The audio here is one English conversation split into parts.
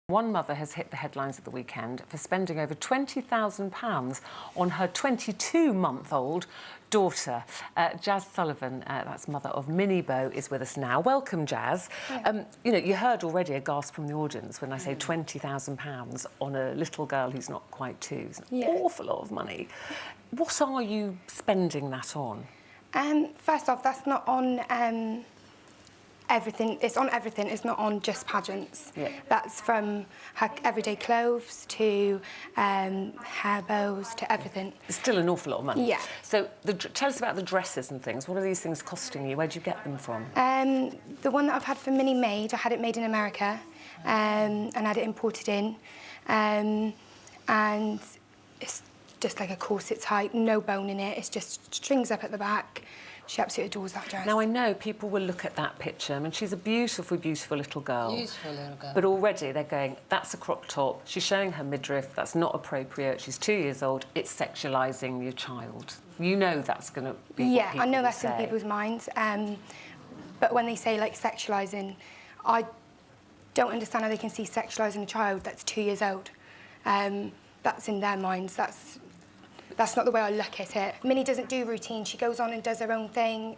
One mother has hit the headlines at the weekend for spending over £20,000 on her 22-month-old daughter. Jas Sullivan, that's mother of minnie-beau, is with us now. Welcome, Jas. You know, you heard already a gasp from the audience when I say £20,000 on a little girl who's not quite two. It's an awful lot of money. What are you spending that on? First off, that's not on everything. It's on everything. It's not on just pageants. That's from her everyday clothes to hair bows to everything. It's still an awful lot of money. Yeah. So tell us about the dresses and things. What are these things costing you? Where do you get them from? The one that I've had for Minnie made, I had it made in America, and had it imported in, and it's just like a corset type, no bone in it. It's just strings up at the back. She absolutely adores that dress. Now, I know people will look at that picture. I mean, she's a beautiful, beautiful little girl. Beautiful little girl. But already they're going, that's a crop top. She's showing her midriff. That's not appropriate. She's 2 years old. It's sexualising your child. You know that's going to be what people I know that's say. in people's minds. But when they say, like, sexualising, I don't understand how they can see sexualising a child that's 2 years old. That's in their minds. That's not the way I look at it. Minnie doesn't do routine. She goes on and does her own thing.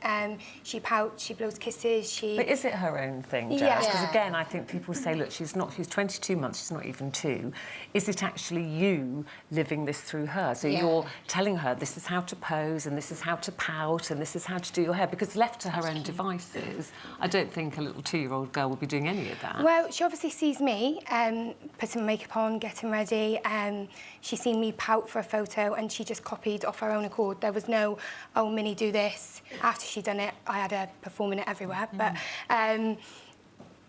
She pouts, she blows kisses, But is it her own thing, Jas? Yeah. Because again, I think people say, look, she's 22 months, she's not even 2. Is it actually you living this through her? So you're telling her this is how to pose and this is how to pout and this is how to do your hair, because left to her own devices, I don't think a little 2-year-old girl would be doing any of that. Well, she obviously sees me putting makeup on, getting ready. She's seen me pout for a photo and she just copied off her own accord. There was no, oh, Minnie, do this. After she'd done it, I had her performing it everywhere. But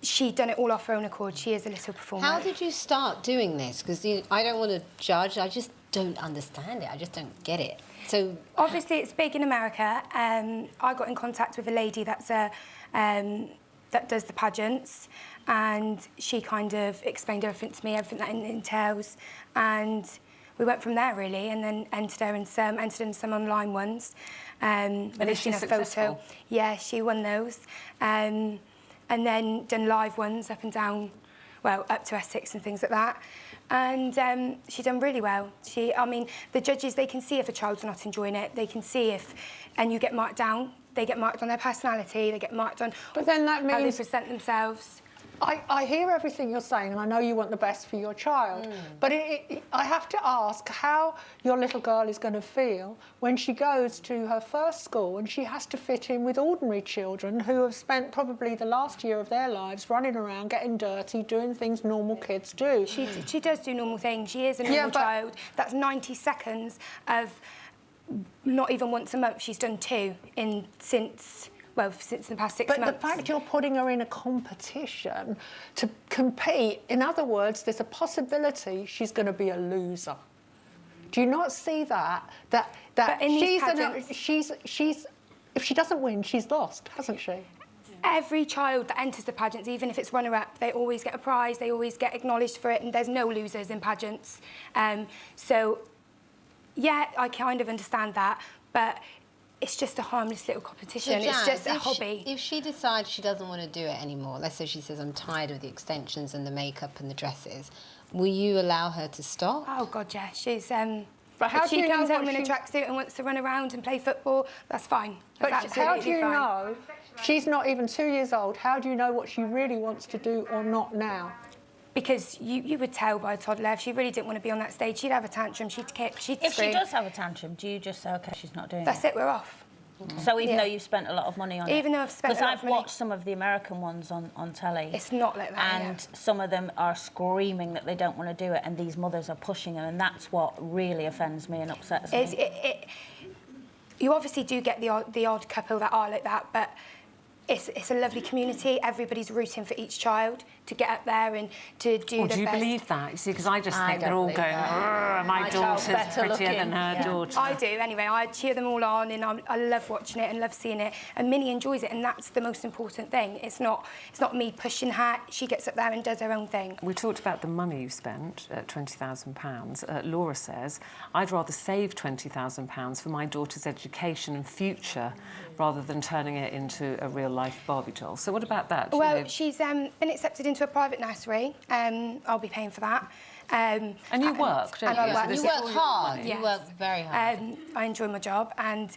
she'd done it all off her own accord. She is a little performer. How did you start doing this? Because I don't want to judge. I just don't understand it. I just don't get it. So obviously, it's big in America. I got in contact with a lady that's that does the pageants, and she kind of explained everything to me, everything that it entails, and we went from there really, and then entered in some online ones. And is she successful? Yeah, she won those, and then done live ones up and down, well, up to Essex and things like that. And she done really well. I mean, the judges, they can see if a child's not enjoying it. They can see if, and you get marked down. They get marked on their personality. They get marked on but then that means how they present themselves. I hear everything you're saying, and I know you want the best for your child, but I have to ask how your little girl is going to feel when she goes to her first school and she has to fit in with ordinary children who have spent probably the last year of their lives running around, getting dirty, doing things normal kids do. She does do normal things. She is a normal child. That's 90 seconds of not even once a month. She's done 2 since the past 6 months. But the fact you're putting her in a competition to compete, in other words, there's a possibility she's going to be a loser. Do you not see that? That she's if she doesn't win, she's lost, hasn't she? Every child that enters the pageants, even if it's runner-up, they always get a prize, they always get acknowledged for it, and there's no losers in pageants. So, yeah, I kind of understand that, but it's just a harmless little competition. So Jas, it's just a hobby. If she decides she doesn't want to do it anymore, let's say she says, I'm tired of the extensions and the makeup and the dresses, will you allow her to stop? Oh, God, yeah. She's... But how if she comes home in a she... tracksuit and wants to run around and play football, that's fine. That's but how do you fine. know? She's not even 2 years old. How do you know what she really wants to do or not now? Because you would tell by a toddler if she really didn't want to be on that stage, she'd have a tantrum, she'd kick, she'd scream. If she does have a tantrum, do you just say, OK, she's not doing That's it, we're off. So even though you've spent a lot of money on it? Even though I've spent a lot of money. Because I've watched some of the American ones on telly. It's not like that, And some of them are screaming that they don't want to do it, and these mothers are pushing them, and that's what really offends me and upsets me. You obviously do get the odd couple that are like that, but it's a lovely community. Everybody's rooting for each child to get up there and to do their best. Do you believe that? You see, because I just think they're all going, my daughter's prettier than her daughter. I do, anyway. I cheer them all on, and I love watching it and love seeing it. And Minnie enjoys it, and that's the most important thing. It's not me pushing her. She gets up there and does her own thing. We talked about the money you spent, £20,000. Laura says, I'd rather save £20,000 for my daughter's education and future rather than turning it into a real real-life Barbie doll. So what about that? Well, she's been accepted into a private nursery. I'll be paying for that. And you work, don't you? I work. So You this work is- hard. Yes. You work very hard. I enjoy my job, and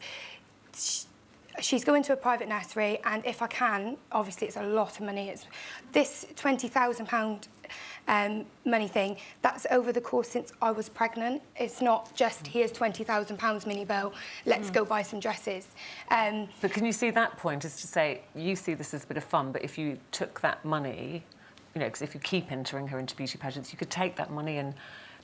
she's going to a private nursery, and if I can, obviously it's a lot of money. It's this £20,000 money thing, that's over the course since I was pregnant. It's not just, here's £20,000, minnie-beau, let's go buy some dresses. But can you see that point, as to say, you see this as a bit of fun, but if you took that money, you know, because if you keep entering her into beauty pageants, you could take that money and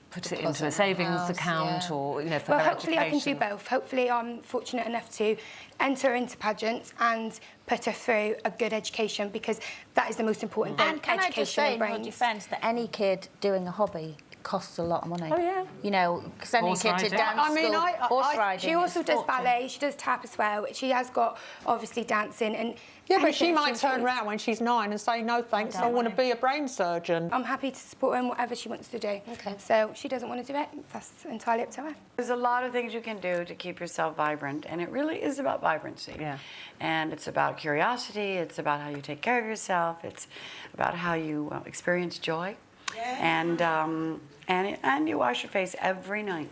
put it into a savings account, or, you know, for well, her hopefully education. I can do both. Hopefully I'm fortunate enough to enter into pageants and put her through a good education, because that is the most important thing. And can I just say, in your defence, that any kid doing a hobby costs a lot of money. Oh, yeah. You know, sending a Horse kid to riding. dance I mean, school, horse riding. She also is does fortune. ballet, she does tap as well. She has got, obviously, dancing and... Yeah, but she anything might turn enjoys. around when she's 9 and say, no thanks, I want to be a brain surgeon. I'm happy to support her in whatever she wants to do. Okay. So she doesn't want to do it, that's entirely up to her. There's a lot of things you can do to keep yourself vibrant, and it really is about vibrancy. Yeah. And it's about curiosity, it's about how you take care of yourself, it's about how you experience joy. Yeah. And you wash your face every night.